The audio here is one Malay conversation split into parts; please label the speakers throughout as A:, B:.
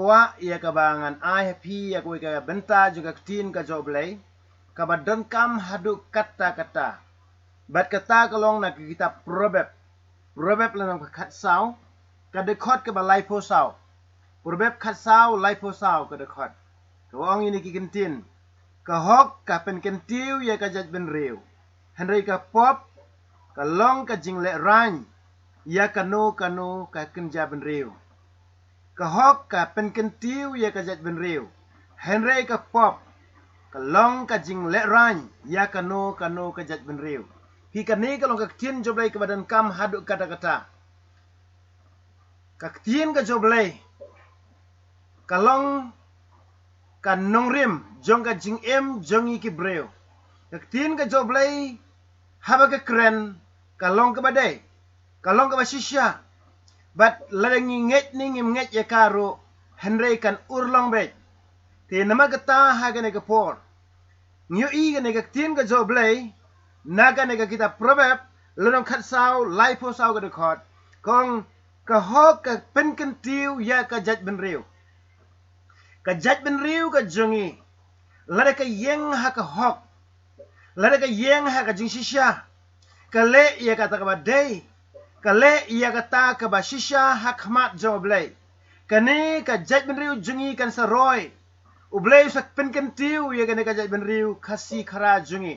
A: Wa ia kabangan ai happy ya kuwi ka benta juga tin ka joblay ka badan kam hadu kata-kata bat kata kalong na kita probab lang khat sao ka de khot ka ba lai pho sao probab khat sao lai pho sao ka de khot ka ong ini ki kentin ka hok ka pen kentiu ya ka jat ben riu henry ka pop ka long ka jing le ran ya ka no ka kenja ben riu ka hok ka pen kentiu ya ka jat ben riu henry ka pop ka long ka jing le ran ya ka no ka jat ben riu hi ka ni ka long ka tin joblay ka badan kam hadu kata-kata ka tin ka joblay ka long ka nong rim jong ka jing em jong i ki breu ka tin ka joblay haba ka kren ka long ka badai ka long ka basisya bat ladang nget ni nget ya karo henry kan urlong bet te nama kata ha ga ne ka por nyu i ga ne ka tin ka joblay naga ne ka kita probab ladang khat sao lai pho sao ga de khot kong ka hok ka pen kan tiu ya ka jat ben riu ka jat ben riu ka jongi lada ka yeng ha ka hok lada ka yeng ha ka jing shisha ka le ya ka ta ka badai ka le ya ka ta ka ba shisha ha khmat joblay ka ne ka jat ben riu jongi kan sa roy ublay sak pen kan tiu ya ka ne ka jat ben riu khasi khara jongi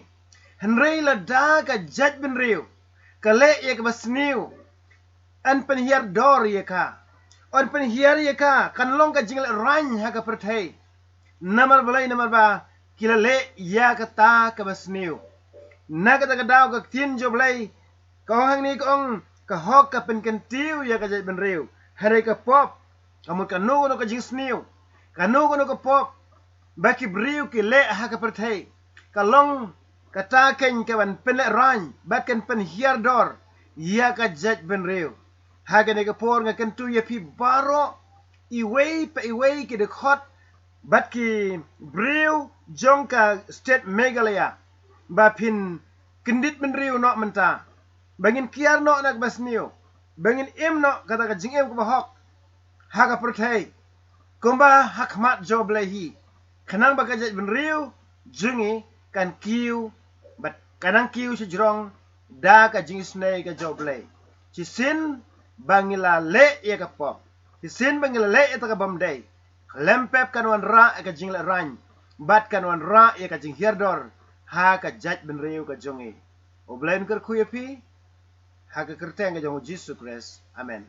A: henry la da ka jat ben riu ka le ya ka basniu an pen hiar dor ya ka on pen hiar ya ka kan long ka jingle ran ha ka perthai namar balai namar ba kila le ya ka ta ka basniu na ka ta ka daw ka tin joblay ka hang ni kong ka hok ka pen kan tiu ya ka jat ben riu henry ka pop kamu ka no ka jing sniu ka no ka pop baki briu ki le ha ka perthai ka long ka ta ken ka ban pen le ran baken pen hiar dor ya ka jat ben riu ha ga ne ka por nga kan tu ya pi baro iway ki de khot bat ki briu jong ka state megalaya ba pin kendit ben riu no menta bangin kiar no nak basniu bangin im no kata ka jing em ko ba hok ha ka perthai kumba hakmat joblay hi kanang ba ka jat ben riu jungi kan kiu bat kanang kiu si jrong da ka jing snay ka joblay ci sin bangila le ya ka pop ci sin bangila le ya ka bamday lempep kan wan ra ka jing la ran bat kan wan ra ya ka jing hierdor ha ka jat ben riu ka jongi oblain ker kuyapi ha ka kerteng ka jong Jesus Christ amen.